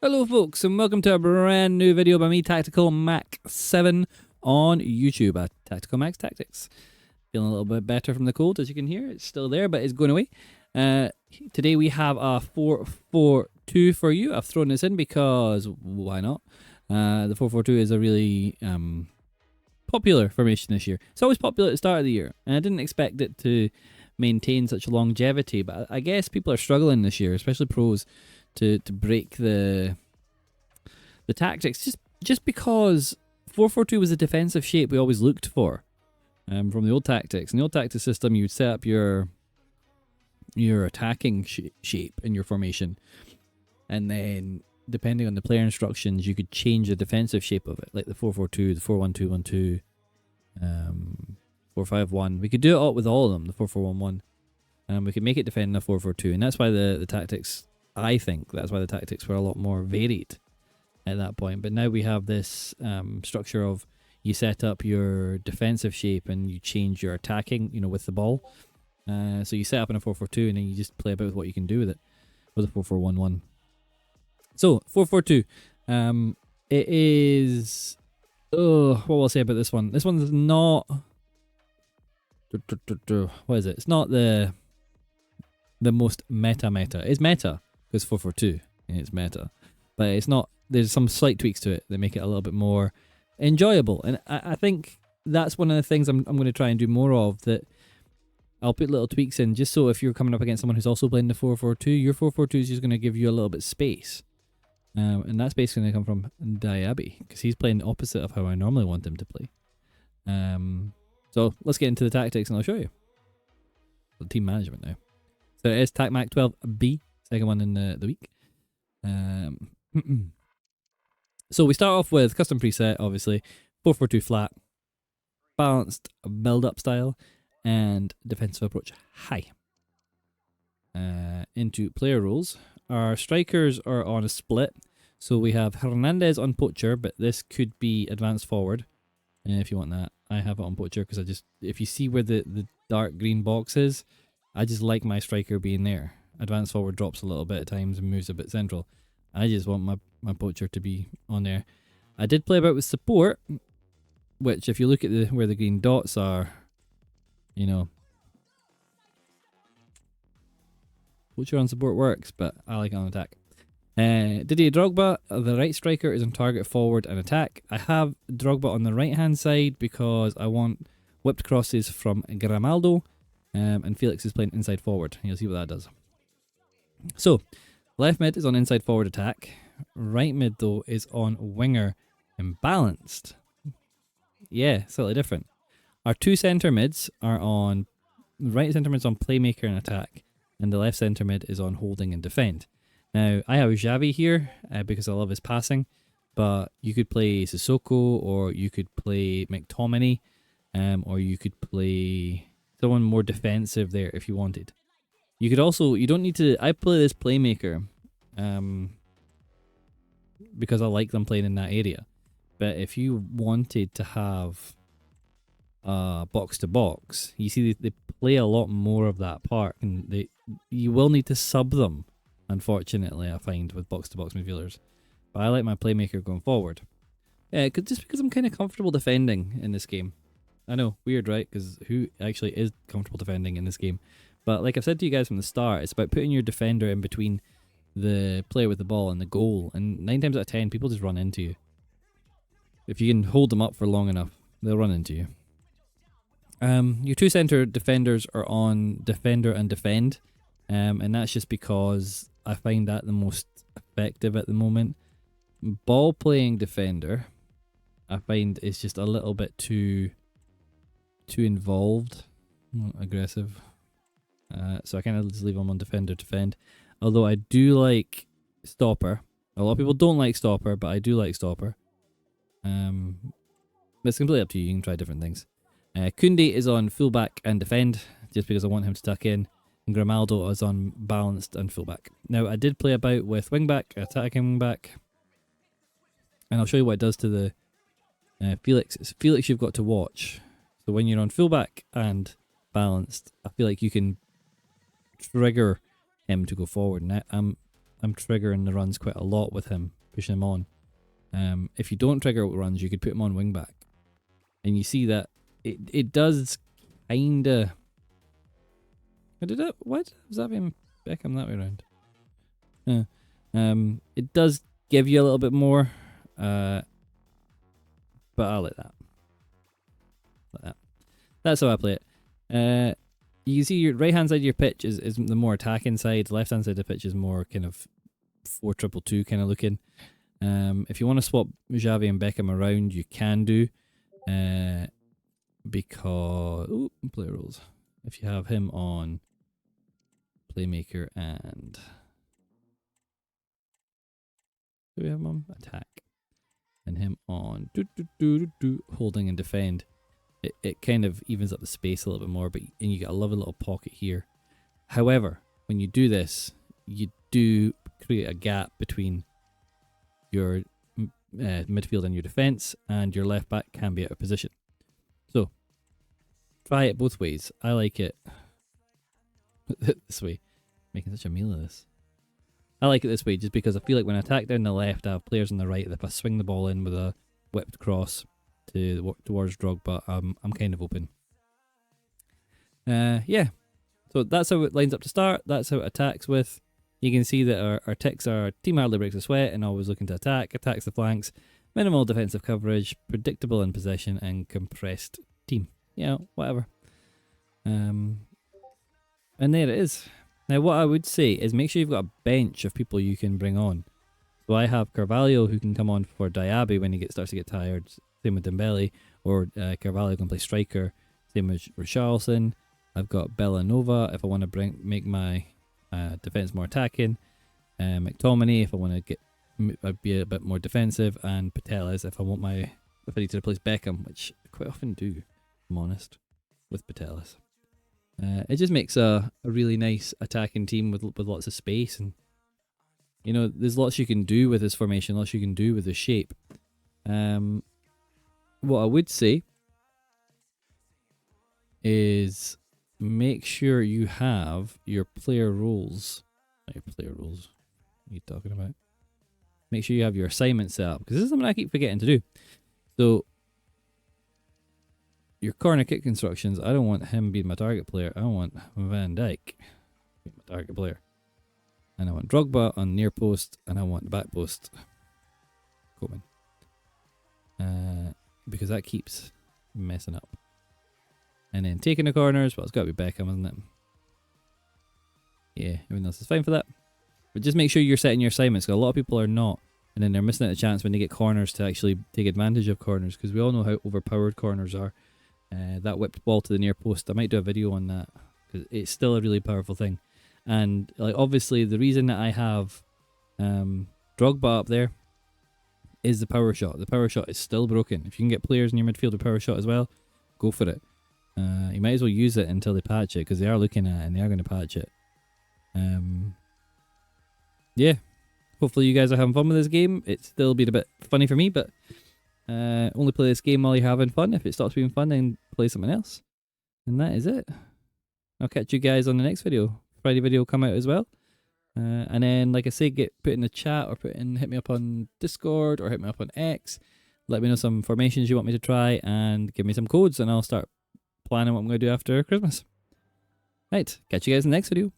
Hello folks and welcome to a brand new video by me, Tactical Mac 7 on YouTube at Tactical Mac's Tactics. Feeling a little bit better from the cold, as you can hear. It's still there, but it's going away. Today we have a 4-4-2 for you. I've thrown this in because why not? The 4-4-2 is a really popular formation this year. It's always popular at the start of the year, and I didn't expect it to maintain such longevity, but I guess people are struggling this year, especially pros, to break the tactics, just because 4-4-2 was a defensive shape we always looked for from the old tactics. In the old tactics system, you would set up your attacking shape in your formation, and then depending on the player instructions, you could change the defensive shape of it, like the 4-4-2, the 4-1-2-1-2, 4-5-1. We could do it all with all of them, the 4-4-1-1. We could make it defend in a 4-4-2, and that's why the tactics, I think, that's why the tactics were a lot more varied at that point. But now we have this structure of you set up your defensive shape and you change your attacking, with the ball. So you set up in a 4-4-2 and then you just play about with what you can do with it, with a 4-4-1-1. So 4-4-2, it is. What will I say about this one? This one's not. What is it? It's not the most meta. It's meta because 4-4-2 and it's meta, but it's not. There's some slight tweaks to it that make it a little bit more enjoyable, and I think that's one of the things I'm going to try and do more of. That I'll put little tweaks in, just so if you're coming up against someone who's also playing the 4-4-2, your 4-4-2 is just going to give you a little bit of space, and that space is going to come from Diaby because he's playing the opposite of how I normally want him to play. So let's get into the tactics and I'll show you. The team management now. So it is TacMac 12B, second one in the week. So we start off with custom preset, obviously, 4-4-2 flat, balanced build-up style, and defensive approach high. Into player roles, our strikers are on a split. So we have Hernandez on poacher, but this could be advanced forward if you want that. I have it on poacher because if you see where the dark green box is, I just like my striker being there. Advanced forward drops a little bit at times and moves a bit central. I just want my poacher to be on there. I did play about with support, which if you look at where the green dots are, poacher on support works, but I like it on attack. Didier Drogba, the right striker, is on target forward and attack. I have Drogba on the right hand side because I want whipped crosses from Grimaldo, and Felix is playing inside forward. You'll see what that does. So, left mid is on inside forward attack. Right mid, though, is on winger and balanced. Yeah, slightly different. Our two centre mids are on... The right centre mid is on playmaker and attack, and the left centre mid is on holding and defend. Now, I have Xavi here because I love his passing, but you could play Sissoko, or you could play McTominay, or you could play someone more defensive there if you wanted. You could also, you don't need to, I play this playmaker because I like them playing in that area. But if you wanted to have box to box, you see they play a lot more of that part, and you will need to sub them, unfortunately, I find, with box to box midfielders. But I like my playmaker going forward. Yeah, just because I'm kind of comfortable defending in this game. I know, weird, right? Because who actually is comfortable defending in this game? But like I've said to you guys from the start, it's about putting your defender in between the player with the ball and the goal. And 9 times out of 10, people just run into you. If you can hold them up for long enough, they'll run into you. Your two centre defenders are on defender and defend. And that's just because I find that the most effective at the moment. Ball playing defender, I find, is just a little bit too involved, aggressive. So I kind of just leave them on defender defend. Although I do like stopper. A lot of people don't like stopper, but I do like stopper. But it's completely up to you. You can try different things. Koundé is on fullback and defend, just because I want him to tuck in. And Grimaldo is on balanced and fullback. Now, I did play about with wingback, attacking wingback. And I'll show you what it does to the Felix. Felix you've got to watch. So when you're on fullback and balanced, I feel like you can trigger him to go forward. And I'm triggering the runs quite a lot with him pushing him on. If you don't trigger runs, you could put him on wing back, and you see that it does kinda. Why does that mean Beckham that way around? It does give you a little bit more, but I like that. That's how I play it. You can see your right hand side of your pitch is the more attacking side. Left hand side of the pitch is more kind of 4-2-2 kind of looking. If you want to swap Xavi and Beckham around, you can do, because player rules. If you have him on playmaker and do we have him on attack, and him on holding and defend, it kind of evens up the space a little bit more, and you get a lovely little pocket here. However, when you do this, you do create a gap between your midfield and your defence, and your left back can be out of position. So try it both ways. I like it this way, making such a meal of this. I like it this way just because I feel like when I attack down the left, I have players on the right that if I swing the ball in with a whipped cross towards Drogba, I'm kind of open. Yeah, so that's how it lines up to start. That's how it attacks with. You can see that our ticks are team hardly breaks a sweat and always looking to attack, attacks the flanks, minimal defensive coverage, predictable in possession, and compressed team. You know, whatever. And there it is. Now what I would say is make sure you've got a bench of people you can bring on. So I have Carvalho who can come on for Diaby when he starts to get tired. Same with Dembele, or Carvalho can play striker. Same with Richarlison. I've got Bellanova if I want to make my defense more attacking. McTominay if I want to be a bit more defensive, and Patelis if I need to replace Beckham, which I quite often do, if I'm honest, with Patelis. It just makes a really nice attacking team with lots of space, and you know there's lots you can do with this formation, lots you can do with this shape. What I would say is make sure you have your player roles. Not your player roles. What are you talking about? Make sure you have your assignments set up, because this is something I keep forgetting to do. So your corner kick instructions, I don't want him being my target player. I want Van Dijk being my target player. And I want Drogba on near post, and I want the back post Coleman. Because that keeps messing up. And then taking the corners, well, it's got to be Beckham, isn't it? Yeah, everyone else is fine for that. But just make sure you're setting your assignments, because a lot of people are not. And then they're missing out a chance when they get corners to actually take advantage of corners, because we all know how overpowered corners are. That whipped ball to the near post, I might do a video on that, because it's still a really powerful thing. And like obviously the reason that I have Drogba up there is the power shot. The power shot is still broken. If you can get players in your midfield with power shot as well, go for it. You might as well use it until they patch it, because they are looking at it and they are going to patch it. Yeah, hopefully you guys are having fun with this game. It's still been a bit funny for me, but only play this game while you're having fun. If it stops being fun, then play something else. And that is it. I'll catch you guys on the next video. Friday video will come out as well. And then, like I say, put in the chat, or hit me up on Discord, or hit me up on X. Let me know some formations you want me to try, and give me some codes, and I'll start planning what I'm going to do after Christmas. Right, catch you guys in the next video.